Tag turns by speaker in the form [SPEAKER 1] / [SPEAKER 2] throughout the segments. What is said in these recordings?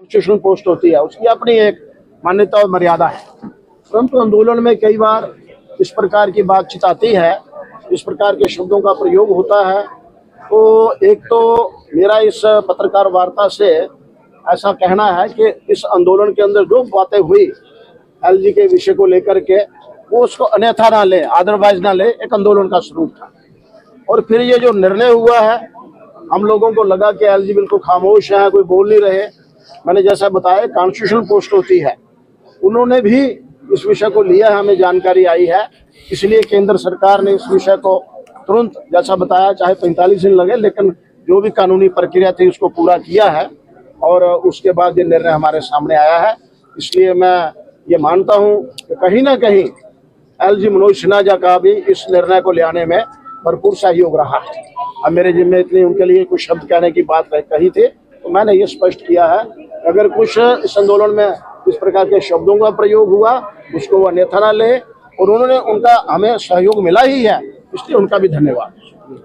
[SPEAKER 1] Constitutional post होती है, उसकी अपनी एक मान्यता और मर्यादा है। परंतु आंदोलन में कई बार इस प्रकार की बातचीत आती है, इस प्रकार के शब्दों का प्रयोग होता है। तो एक तो मेरा इस पत्रकार वार्ता से ऐसा कहना है कि इस आंदोलन के अंदर जो बातें हुई एलजी के विषय को लेकर के, वो उसको अन्यथा ना ले, अदरवाइज ना ले, एक आंदोलन का स्वरूप था। और फिर ये जो निर्णय हुआ है, हम लोगों को लगा कि एलजी बिल्कुल खामोश है, कोई बोल नहीं रहे। मैंने जैसा बताया कॉन्स्टिट्यूशनल पोस्ट होती है, उन्होंने भी इस विषय को लिया है, हमें जानकारी आई है। इसलिए केंद्र सरकार ने इस विषय को तुरंत, जैसा बताया, चाहे 45 दिन लगे, लेकिन जो भी कानूनी प्रक्रिया थी उसको पूरा किया है और उसके बाद ये निर्णय हमारे सामने आया है। इसलिए मैं ये मानता हूँ कि कहीं ना कहीं एलजी मनोज सिन्हा का भी इस निर्णय को ले आने में भरपूर सहयोग रहा है। अब मेरे जिम्मे इतनी उनके लिए कुछ शब्द कहने की बात कही थी, तो मैंने ये स्पष्ट किया है, अगर कुछ इस आंदोलन में इस प्रकार के शब्दों का प्रयोग हुआ, उसको वो अन्यथा न ले, और उन्होंने उनका हमें सहयोग मिला ही है, इसलिए उनका भी धन्यवाद।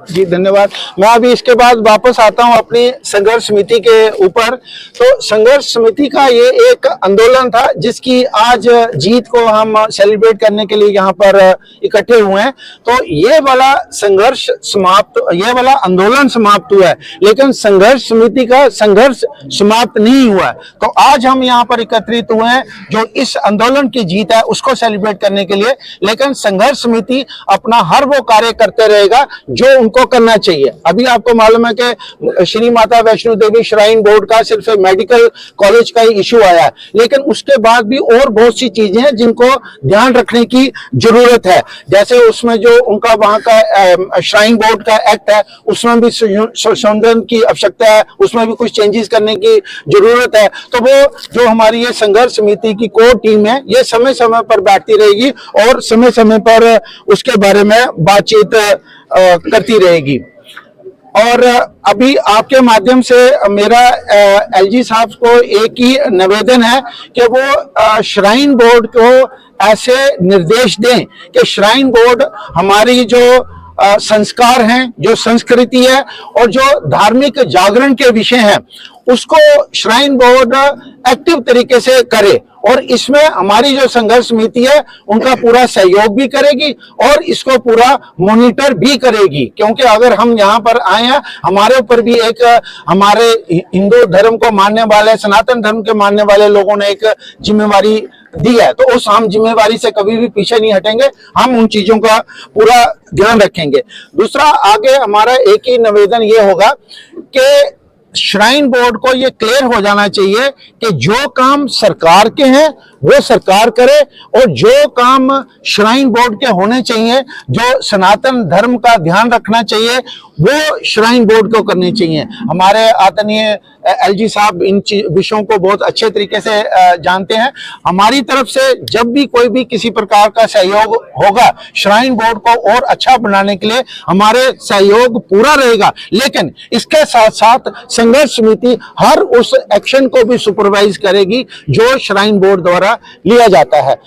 [SPEAKER 2] जी धन्यवाद। मैं अभी इसके बाद वापस आता हूं अपनी संघर्ष समिति के ऊपर। तो संघर्ष समिति का ये एक आंदोलन था जिसकी आज जीत को हम सेलिब्रेट करने के लिए यहाँ पर इकट्ठे हुए हैं। तो ये वाला संघर्ष समाप्त, ये वाला आंदोलन समाप्त हुआ है, लेकिन संघर्ष समिति का संघर्ष समाप्त नहीं हुआ है। तो आज हम यहाँ पर एकत्रित हुए हैं जो इस आंदोलन की जीत है उसको सेलिब्रेट करने के लिए, लेकिन संघर्ष समिति अपना हर वो कार्य करते रहेगा जो उनको करना चाहिए। अभी आपको मालूम है कि श्री माता वैष्णो देवी श्राइन बोर्ड का सिर्फ मेडिकल कॉलेज का ही इशू आया है, लेकिन उसके बाद भी और बहुत सी चीजें हैं जिनको ध्यान रखने की जरूरत है। जैसे उसमें जो उनका वहां का श्राइन बोर्ड का एक्ट है, उसमें भी संशोधन की आवश्यकता है, उसमें भी कुछ चेंजेस करने की जरूरत है। तो वो जो हमारी ये संघर्ष समिति की कोर टीम है, ये समय समय पर बैठती रहेगी और समय समय पर उसके बारे में बातचीत करती रहेगी। और अभी आपके माध्यम से मेरा एलजी साहब को एक ही निवेदन है कि वो श्राइन बोर्ड को ऐसे निर्देश दें कि श्राइन बोर्ड हमारी जो संस्कार हैं, जो संस्कृति है और जो धार्मिक जागरण के विषय हैं, उसको श्राइन बोर्ड एक्टिव तरीके से करे। और इसमें हमारी जो संघर्ष समिति है उनका पूरा सहयोग भी करेगी और इसको पूरा मॉनिटर भी करेगी, क्योंकि अगर हम यहाँ पर आए हैं, हमारे ऊपर भी एक हमारे हिंदू धर्म को मानने वाले, सनातन धर्म के मानने वाले लोगों ने एक जिम्मेवारी दी है, तो उस हम जिम्मेवारी से कभी भी पीछे नहीं हटेंगे, हम उन चीजों का पूरा ध्यान रखेंगे। दूसरा, आगे हमारा एक ही निवेदन ये होगा कि श्राइन बोर्ड को ये क्लियर हो जाना चाहिए कि जो काम सरकार के हैं वो सरकार करे और जो काम श्राइन बोर्ड के होने चाहिए, जो सनातन धर्म का ध्यान रखना चाहिए, वो श्राइन बोर्ड को करने चाहिए। हमारे आदरणीय एलजी साहब इन विषयों को बहुत अच्छे तरीके से जानते हैं। हमारी तरफ से जब भी कोई भी किसी प्रकार का सहयोग होगा श्राइन बोर्ड को और अच्छा बनाने के लिए, हमारे सहयोग पूरा रहेगा। लेकिन इसके साथ साथ संघर्ष समिति हर उस एक्शन को भी सुपरवाइज करेगी जो श्राइन बोर्ड द्वारा लिया जाता है।